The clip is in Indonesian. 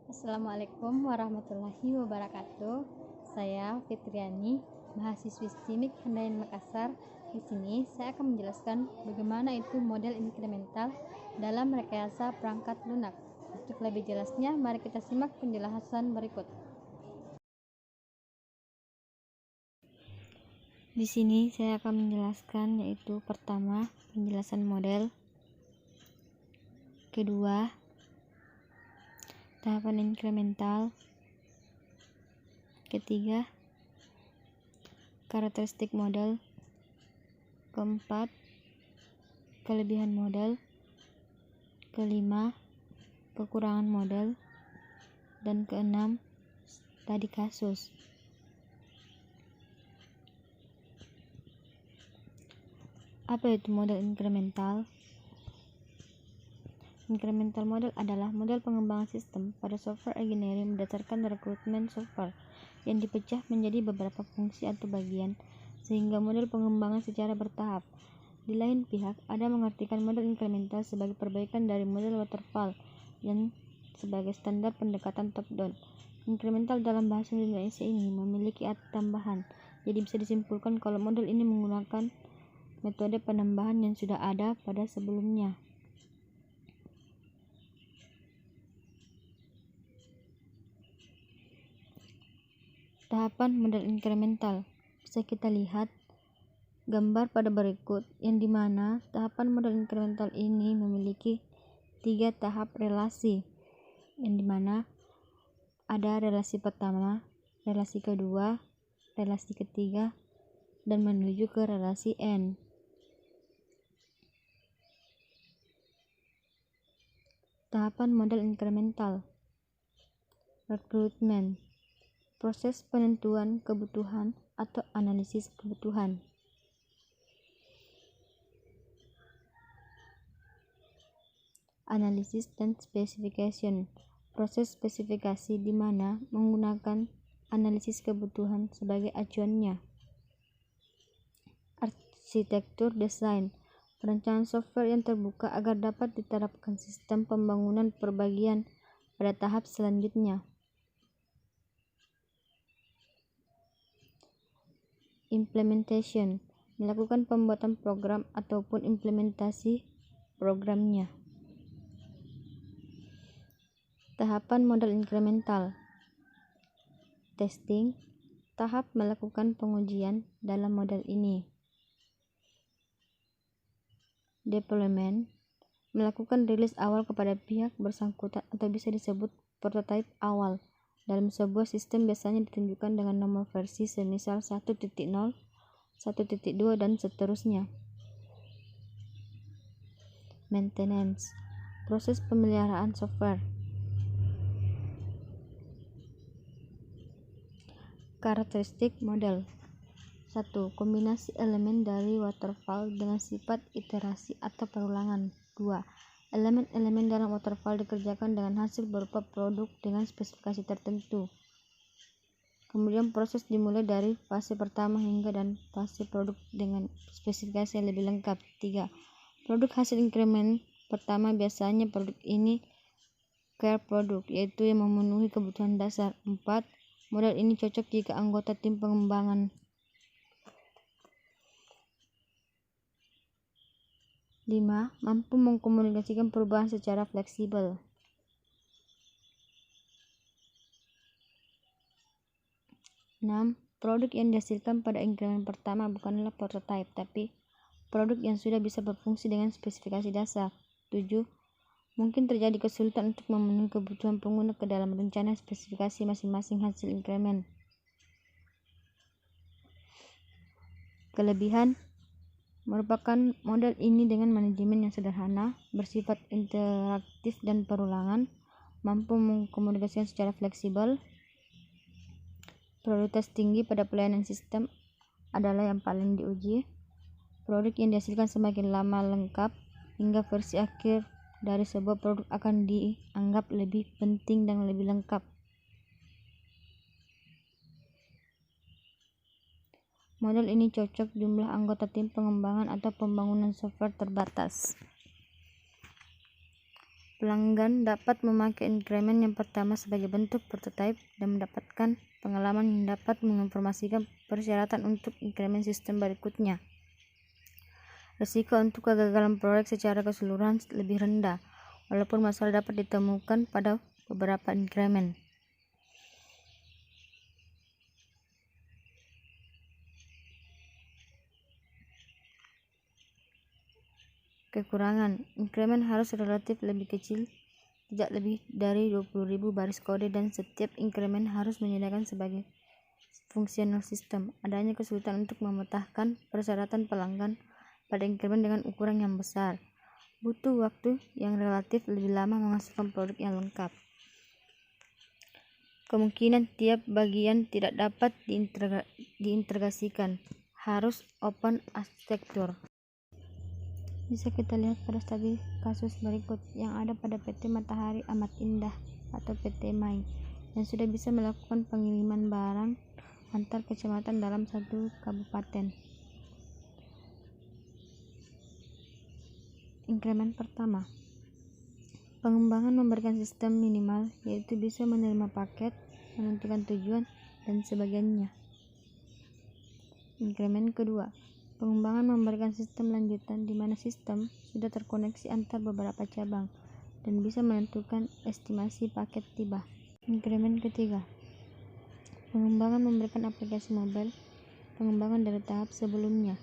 Assalamualaikum warahmatullahi wabarakatuh. Saya Fitriani, mahasiswi STIMIK Handayan Makassar. Di sini saya akan menjelaskan bagaimana itu model inkremental dalam rekayasa perangkat lunak. Untuk lebih jelasnya, mari kita simak penjelasan berikut. Di sini saya akan menjelaskan yaitu pertama, penjelasan model, kedua, tahapan inkremental, ketiga, karakteristik model, keempat, kelebihan model, kelima, kekurangan model, dan keenam, studi kasus. Apa itu model inkremental? Incremental model adalah model pengembangan sistem pada software engineering berdasarkan rekrutmen software yang dipecah menjadi beberapa fungsi atau bagian, sehingga model pengembangan secara bertahap. Di lain pihak, ada mengartikan model inkremental sebagai perbaikan dari model waterfall yang sebagai standar pendekatan top-down. Inkremental dalam bahasa Indonesia ini memiliki arti tambahan, jadi bisa disimpulkan kalau model ini menggunakan metode penambahan yang sudah ada pada sebelumnya. Tahapan model inkremental bisa kita lihat gambar pada berikut, yang dimana tahapan model inkremental ini memiliki 3 tahap relasi, yang dimana ada relasi pertama, relasi kedua, relasi ketiga, dan menuju ke relasi N. Tahapan model inkremental. Rekrutmen, proses penentuan kebutuhan atau analisis kebutuhan. Analisis dan specification, proses spesifikasi di mana menggunakan analisis kebutuhan sebagai acuannya. Arsitektur desain, perencanaan software yang terbuka agar dapat diterapkan sistem pembangunan perbagian pada tahap selanjutnya. Implementation, melakukan pembuatan program ataupun implementasi programnya. Tahapan model inkremental. Testing, tahap melakukan pengujian dalam model ini. Deployment, melakukan rilis awal kepada pihak bersangkutan atau bisa disebut prototipe awal. Dalam sebuah sistem biasanya ditunjukkan dengan nomor versi semisal 1.0, 1.2, dan seterusnya. Maintenance, proses pemeliharaan software. Karakteristik model. 1. Kombinasi elemen dari waterfall dengan sifat iterasi atau perulangan. 2. Elemen-elemen dalam waterfall dikerjakan dengan hasil berupa produk dengan spesifikasi tertentu. Kemudian proses dimulai dari fase pertama hingga dan fase produk dengan spesifikasi yang lebih lengkap. 3. Produk hasil inkremen pertama biasanya produk ini core produk, yaitu yang memenuhi kebutuhan dasar. 4. Model ini cocok jika anggota tim pengembangan. 5. Mampu mengkomunikasikan perubahan secara fleksibel. 6. Produk yang dihasilkan pada inkremen pertama bukanlah prototipe, tapi produk yang sudah bisa berfungsi dengan spesifikasi dasar. 7. Mungkin terjadi kesulitan untuk memenuhi kebutuhan pengguna ke dalam rencana spesifikasi masing-masing hasil inkremen. Kelebihan merupakan model ini dengan manajemen yang sederhana, bersifat interaktif dan perulangan, mampu mengkomunikasikan secara fleksibel. Prioritas tinggi pada pelayanan sistem adalah yang paling diuji. Produk yang dihasilkan semakin lama lengkap, hingga versi akhir dari sebuah produk akan dianggap lebih penting dan lebih lengkap. Model ini cocok jumlah anggota tim pengembangan atau pembangunan software terbatas. Pelanggan dapat memakai inkremen yang pertama sebagai bentuk prototipe dan mendapatkan pengalaman yang dapat menginformasikan persyaratan untuk inkremen sistem berikutnya. Risiko untuk kegagalan proyek secara keseluruhan lebih rendah, walaupun masalah dapat ditemukan pada beberapa inkremen. Kekurangan, inkremen harus relatif lebih kecil, tidak lebih dari 20.000 baris kode, dan setiap inkremen harus menyediakan sebagai fungsional sistem. Adanya kesulitan untuk memetakan persyaratan pelanggan pada inkremen dengan ukuran yang besar. Butuh waktu yang relatif lebih lama menghasilkan produk yang lengkap. Kemungkinan tiap bagian tidak dapat diintegrasikan. Harus open arsitektur. Bisa kita lihat pada studi kasus berikut yang ada pada PT Matahari Amat Indah atau PT MAI yang sudah bisa melakukan pengiriman barang antar kecamatan dalam satu kabupaten. Inkremen pertama, pengembangan memberikan sistem minimal, yaitu bisa menerima paket, menentukan tujuan, dan sebagainya. Inkremen kedua, pengembangan memberikan sistem lanjutan di mana sistem sudah terkoneksi antar beberapa cabang dan bisa menentukan estimasi paket tiba. Inkremen ketiga, pengembangan memberikan aplikasi mobile, pengembangan dari tahap sebelumnya,